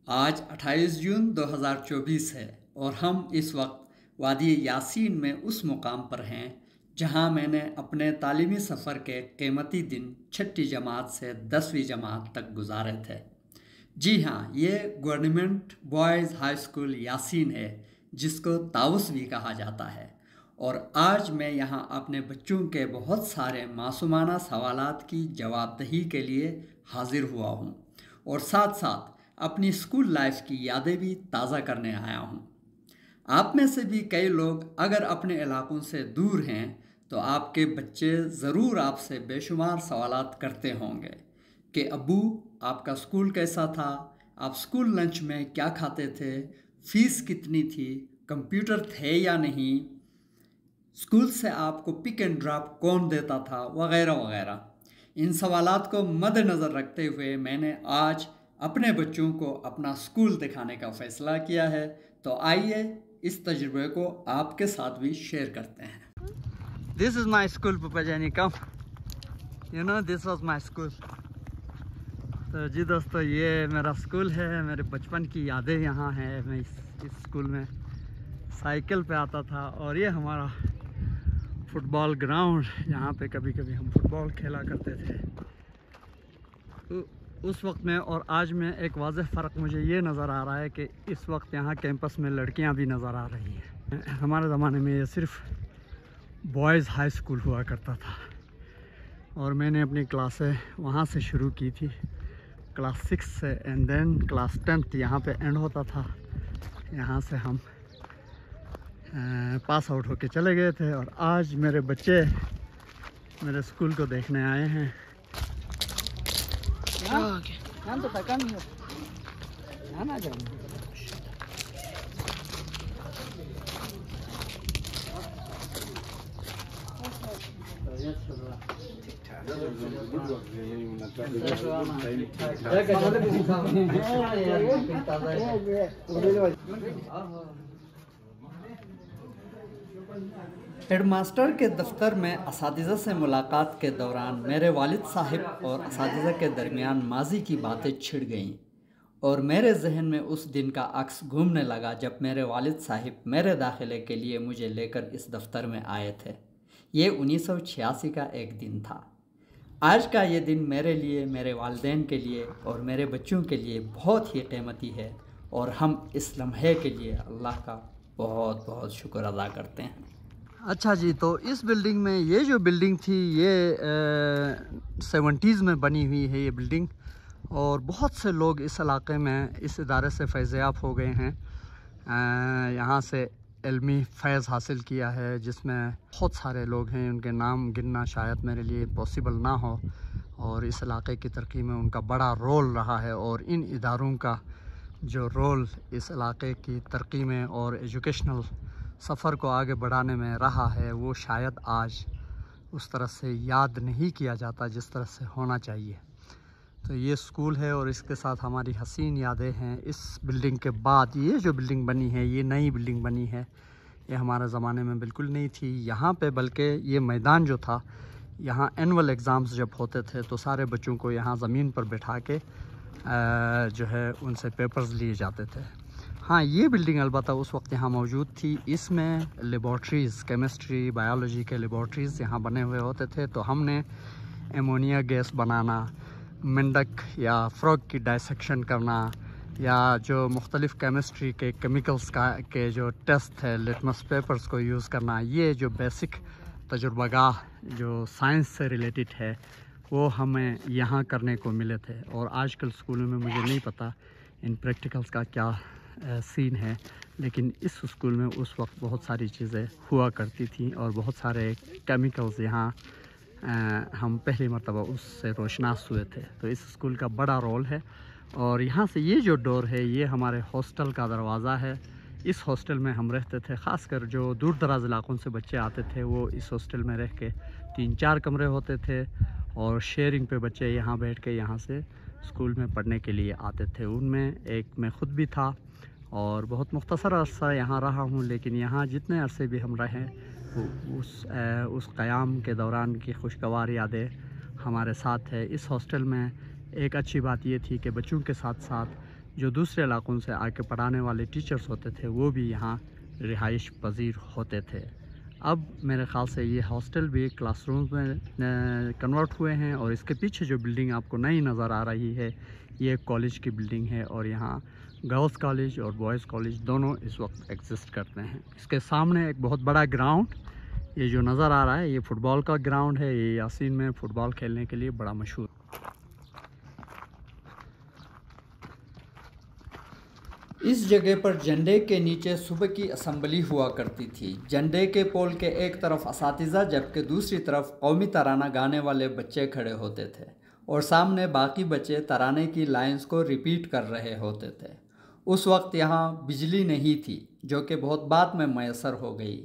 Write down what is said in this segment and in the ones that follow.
आज 28 जून 2024 है और हम इस वक्त वादी यासीन में उस मुकाम पर हैं जहां मैंने अपने तालीमी सफ़र के कीमती दिन छठी जमात से 10वीं जमात तक गुजारे थे। जी हाँ, ये government boys high school Yasin है, जिसको ताउस भी कहा जाता है। और आज मैं यहाँ अपने बच्चों के बहुत सारे मासूमाना सवालात की जवाबदही के लिए हाजिर हुआ हूँ और साथ साथ अपनी स्कूल लाइफ की यादें भी ताज़ा करने आया हूँ। आप में से भी कई लोग अगर अपने इलाकों से दूर हैं तो आपके बच्चे ज़रूर आपसे बेशुमार सवालात करते होंगे कि अब्बू, आपका स्कूल कैसा था, आप स्कूल लंच में क्या खाते थे, फ़ीस कितनी थी, कंप्यूटर थे या नहीं, स्कूल से आपको पिक एंड ड्रॉप कौन देता था, वगैरह वगैरह। इन सवालात को मद्देनज़र रखते हुए मैंने आज अपने बच्चों को अपना स्कूल दिखाने का फ़ैसला किया है। तो आइए इस तजुर्बे को आपके साथ भी शेयर करते हैं। दिस इज़ माई स्कूल पापा जानी, come you know this was my school. तो जी दोस्तों, ये मेरा स्कूल है, मेरे बचपन की यादें यहाँ हैं। मैं इस स्कूल में साइकिल पे आता था और ये हमारा फुटबॉल ग्राउंड, यहाँ पे कभी कभी हम फुटबॉल खेला करते थे। उस वक्त में और आज में एक वाज़ेह फ़र्क मुझे ये नज़र आ रहा है कि इस वक्त यहाँ कैंपस में लड़कियाँ भी नज़र आ रही हैं। हमारे ज़माने में ये सिर्फ बॉयज़ हाई स्कूल हुआ करता था और मैंने अपनी क्लासें वहाँ से शुरू की थी, क्लास 6 से, एंड देन क्लास 10th यहाँ पे एंड होता था। यहाँ से हम पास आउट होके चले गए थे और आज मेरे बच्चे मेरे स्कूल को देखने आए हैं। हेडमास्टर के दफ्तर में असातिज़ा से मुलाकात के दौरान मेरे वालिद साहिब और असातिज़ा के दरमियान माजी की बातें छिड़ गईं और मेरे जहन में उस दिन का अक्स घूमने लगा जब मेरे वालिद साहिब मेरे दाखिले के लिए मुझे लेकर इस दफ्तर में आए थे। ये 1986 का एक दिन था। आज का ये दिन मेरे लिए, मेरे वालिदैन के लिए और मेरे बच्चों के लिए बहुत ही कीमती है और हम इस लम्हे के लिए अल्लाह का बहुत बहुत शुक्र अदा करते हैं। अच्छा जी, तो इस बिल्डिंग में, ये जो बिल्डिंग थी ये 70s में बनी हुई है ये बिल्डिंग, और बहुत से लोग इस इलाके में इस इदारे से फैज़याब हो गए हैं। यहाँ से इल्मी फैज़ हासिल किया है जिसमें बहुत सारे लोग हैं, उनके नाम गिनना शायद मेरे लिए पॉसिबल ना हो, और इस इलाके की तरक्की में उनका बड़ा रोल रहा है। और इन इदारों का जो रोल इस इलाके की तरक्की में और एजुकेशनल सफ़र को आगे बढ़ाने में रहा है, वो शायद आज उस तरह से याद नहीं किया जाता जिस तरह से होना चाहिए। तो ये स्कूल है और इसके साथ हमारी हसीन यादें हैं। इस बिल्डिंग के बाद ये जो बिल्डिंग बनी है, ये नई बिल्डिंग बनी है, ये हमारे ज़माने में बिल्कुल नहीं थी यहाँ पे। बल्कि ये मैदान जो था, यहाँ एनुअल एग्ज़ाम्स जब होते थे तो सारे बच्चों को यहाँ ज़मीन पर बैठा के जो है उनसे पेपर्स लिए जाते थे। हाँ, ये बिल्डिंग अलबत्ता उस वक्त यहाँ मौजूद थी। इसमें लेबॉर्ट्रीज़, केमिस्ट्री, बायोलॉजी के लेबॉर्ट्रीज़ यहाँ बने हुए होते थे। तो हमने एमोनिया गैस बनाना, मेंढक या फ्रॉग की डायसेक्शन करना, या जो मुख्तलिफ़ केमिस्ट्री के केमिकल्स के जो टेस्ट है, लिटमस पेपर्स को यूज़ करना, ये जो बेसिक तजुर्बागाह जो साइंस से रिलेटेड है वो हमें यहाँ करने को मिले थे। और आजकल स्कूलों में मुझे नहीं पता इन प्रैक्टिकल्स का क्या सीन है, लेकिन इस स्कूल में उस वक्त बहुत सारी चीज़ें हुआ करती थी और बहुत सारे केमिकल्स यहाँ हम पहली मरतबा उससे रोशनास हुए थे। तो इस स्कूल का बड़ा रोल है। और यहाँ से ये जो डोर है, ये हमारे हॉस्टल का दरवाज़ा है। इस हॉस्टल में हम रहते थे। ख़ासकर जो दूर दराज इलाकों से बच्चे आते थे वो इस हॉस्टल में रह के 3-4 कमरे होते थे और शेयरिंग पे बच्चे यहाँ बैठ के यहाँ से स्कूल में पढ़ने के लिए आते थे। उनमें एक मैं ख़ुद भी था और बहुत मुख्तसर अरसा यहाँ रहा हूँ, लेकिन यहाँ जितने अरसे भी हम रहें उस क़याम के दौरान की खुशगवार यादें हमारे साथ है। इस हॉस्टल में एक अच्छी बात ये थी कि बच्चों के साथ साथ जो दूसरे इलाकों से आके पढ़ाने वाले टीचर्स होते थे वो भी यहाँ रिहाइश पजीर होते थे। अब मेरे ख़्याल से ये हॉस्टल भी क्लासरूम में कन्वर्ट हुए हैं। और इसके पीछे जो बिल्डिंग आपको नई नज़र आ रही है ये कॉलेज की बिल्डिंग है, और यहाँ गर्ल्स कॉलेज और बॉयज़ कॉलेज दोनों इस वक्त एग्जिस्ट करते हैं। इसके सामने एक बहुत बड़ा ग्राउंड ये जो नज़र आ रहा है ये फ़ुटबॉल का ग्राउंड है। ये यासीन में फ़ुटबॉल खेलने के लिए बड़ा मशहूर। इस जगह पर झंडे के नीचे सुबह की असेंबली हुआ करती थी। झंडे के पोल के एक तरफ असातिज़ा जबकि दूसरी तरफ कौमी तराना गाने वाले बच्चे खड़े होते थे और सामने बाकी बच्चे तराने की लाइंस को रिपीट कर रहे होते थे। उस वक्त यहाँ बिजली नहीं थी जो कि बहुत बाद में मैसर हो गई।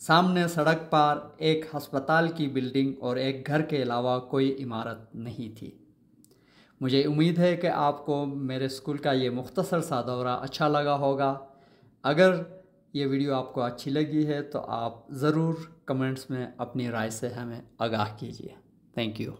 सामने सड़क पार एक अस्पताल की बिल्डिंग और एक घर के अलावा कोई इमारत नहीं थी। मुझे उम्मीद है कि आपको मेरे स्कूल का ये मुख्तसर सा दौरा अच्छा लगा होगा। अगर ये वीडियो आपको अच्छी लगी है तो आप ज़रूर कमेंट्स में अपनी राय से हमें आगाह कीजिए। Thank you.